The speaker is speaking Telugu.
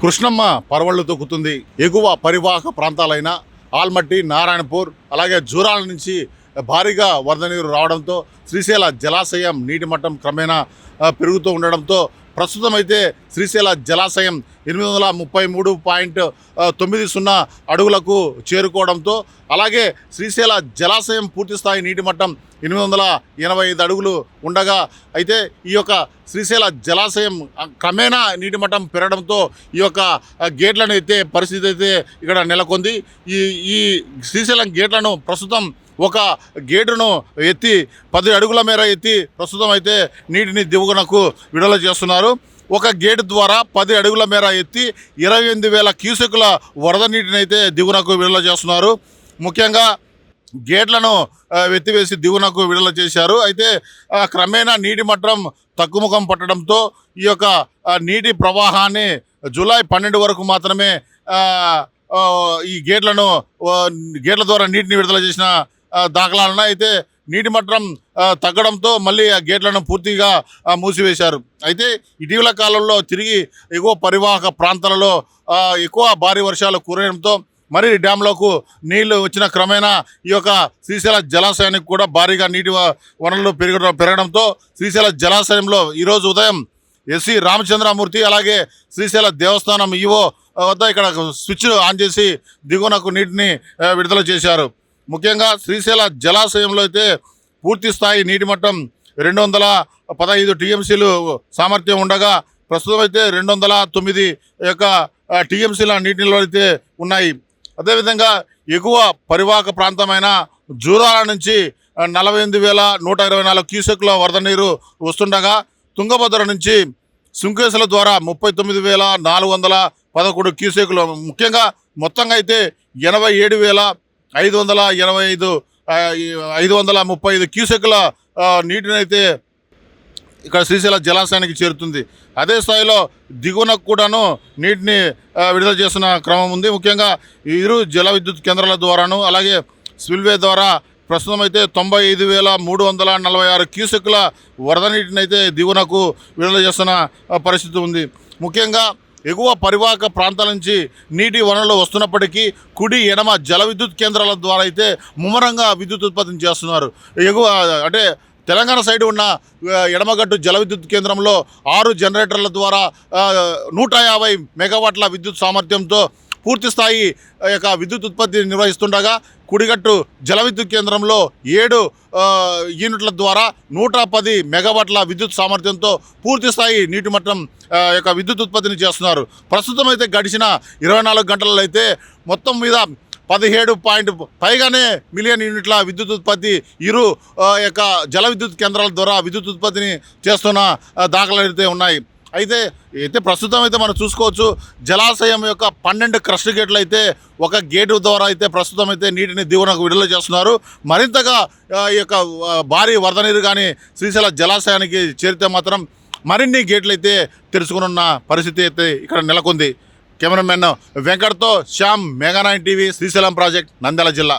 కృష్ణమ్మ పరవళ్లు తొక్కుతుంది. ఎగువ పరివాహక ప్రాంతాలైన ఆల్మట్టి, నారాయణపూర్ అలాగే జూరాల నుంచి భారీగా వరద నీరు రావడంతో శ్రీశైల జలాశయం నీటి మట్టం క్రమేణా పెరుగుతూ ఉండడంతో ప్రస్తుతం అయితే శ్రీశైల జలాశయం 833.90 అడుగులకు చేరుకోవడంతో అలాగే శ్రీశైల జలాశయం పూర్తిస్థాయి నీటి మట్టం 885 అడుగులు ఉండగా అయితే ఈ యొక్క శ్రీశైల జలాశయం క్రమేణా నీటి మట్టం పెరగడంతో ఈ యొక్క గేట్లను ఎత్తే పరిస్థితి అయితే ఇక్కడ నెలకొంది. ఈ శ్రీశైలం గేట్లను ప్రస్తుతం ఒక గేటును ఎత్తి 10 అడుగుల మేర ఎత్తి ప్రస్తుతం అయితే నీటిని దిగువనకు విడుదల చేస్తున్నారు. ఒక గేటు ద్వారా 10 అడుగుల మేర ఎత్తి 28,000 క్యూసెక్కుల వరద నీటిని అయితే దిగువనకు విడుదల చేస్తున్నారు. ముఖ్యంగా గేట్లను ఎత్తివేసి దిగువనకు విడుదల చేశారు. అయితే క్రమేణా నీటి మట్టం తగ్గుముఖం పట్టడంతో ఈ యొక్క నీటి ప్రవాహాన్ని జూలై 12 వరకు మాత్రమే ఈ గేట్ల ద్వారా నీటిని విడుదల చేసిన దాఖలాలను అయితే నీటి మట్టం తగ్గడంతో మళ్ళీ ఆ గేట్లను పూర్తిగా మూసివేశారు. అయితే ఇటీవల కాలంలో తిరిగి ఎగువ పరివాహక ప్రాంతాలలో ఎక్కువ భారీ వర్షాలు కురవడంతో మరి డ్యాంలోకి నీళ్లు వచ్చిన క్రమేణా ఈ యొక్క శ్రీశైల జలాశయానికి కూడా భారీగా నీటి వనరులు పెరగడంతో శ్రీశైల జలాశయంలో ఈరోజు ఉదయం ఎస్సీ రామచంద్రమూర్తి అలాగే శ్రీశైల దేవస్థానం ఈవో వద్ద ఇక్కడ స్విచ్ ఆన్ చేసి దిగువనకు నీటిని విడుదల చేశారు. ముఖ్యంగా శ్రీశైల జలాశయంలో అయితే పూర్తి స్థాయి నీటి మట్టం 215 టీఎంసీలు సామర్థ్యం ఉండగా ప్రస్తుతం అయితే 209 యొక్క టీఎంసీల నీటి నిల్వలు అయితే ఉన్నాయి. అదేవిధంగా ఎగువ పరివాహక ప్రాంతమైన జూరాల నుంచి 48,124 క్యూసెక్ల వరద నీరు వస్తుండగా తుంగభద్ర నుంచి సుంకేసుల ద్వారా 39,411 క్యూసెక్లు ముఖ్యంగా మొత్తంగా అయితే 87,535 క్యూసెక్ల నీటిని అయితే ఇక్కడ శ్రీశైల జలాశయానికి చేరుతుంది. అదే స్థాయిలో దిగువనకు కూడాను నీటిని విడుదల చేస్తున్న క్రమం ఉంది. ముఖ్యంగా ఇరు జల విద్యుత్ కేంద్రాల ద్వారాను అలాగే స్పిల్వే ద్వారా ప్రస్తుతం అయితే 95,346 క్యూసెక్ల వరద నీటిని అయితే దిగువనకు విడుదల చేస్తున్న పరిస్థితి ఉంది. ముఖ్యంగా ఎగువ పరివాహక ప్రాంతాల నుంచి నీటి వనరులు వస్తున్నప్పటికీ కుడి ఎడమ జల విద్యుత్ కేంద్రాల ద్వారా అయితే ముమ్మరంగా విద్యుత్ ఉత్పత్తిని చేస్తున్నారు. ఎగువ అంటే తెలంగాణ సైడ్ ఉన్న ఎడమగట్టు జల విద్యుత్ కేంద్రంలో 6 జనరేటర్ల ద్వారా 150 మెగావాట్ల విద్యుత్ సామర్థ్యంతో పూర్తి స్థాయి యొక్క విద్యుత్ ఉత్పత్తి నిర్వహిస్తుండగా కుడిగట్టు జల విద్యుత్ కేంద్రంలో 7 యూనిట్ల ద్వారా 110 మెగావాట్ల విద్యుత్ సామర్థ్యంతో పూర్తి స్థాయి నీటి మట్టం యొక్క విద్యుత్ ఉత్పత్తిని చేస్తున్నారు. ప్రస్తుతం అయితే గడిచిన 24 గంటలలో అయితే మొత్తం మీద 17 పైగానే మిలియన్ యూనిట్ల విద్యుత్ ఉత్పత్తి ఇరు యొక్క జల విద్యుత్ కేంద్రాల ద్వారా విద్యుత్ ఉత్పత్తిని చేస్తున్న దాఖలాలు అయితే ఉన్నాయి. అయితే ప్రస్తుతం అయితే మనం చూసుకోవచ్చు జలాశయం యొక్క 12 క్రస్ట్ గేట్లు అయితే ఒక గేటు ద్వారా అయితే ప్రస్తుతం అయితే నీటిని దిగువనకు విడుదల చేస్తున్నారు. మరింతగా ఈ యొక్క భారీ వరద నీరు కానీ శ్రీశైల జలాశయానికి చేరితే మాత్రం మరిన్ని గేట్లు అయితే తెరుచుకున్న పరిస్థితి అయితే ఇక్కడ నెలకొంది. కెమెరామెన్ వెంకట్తో Shyam, Mega 9 TV, Srisailam project, Nandyal జిల్లా.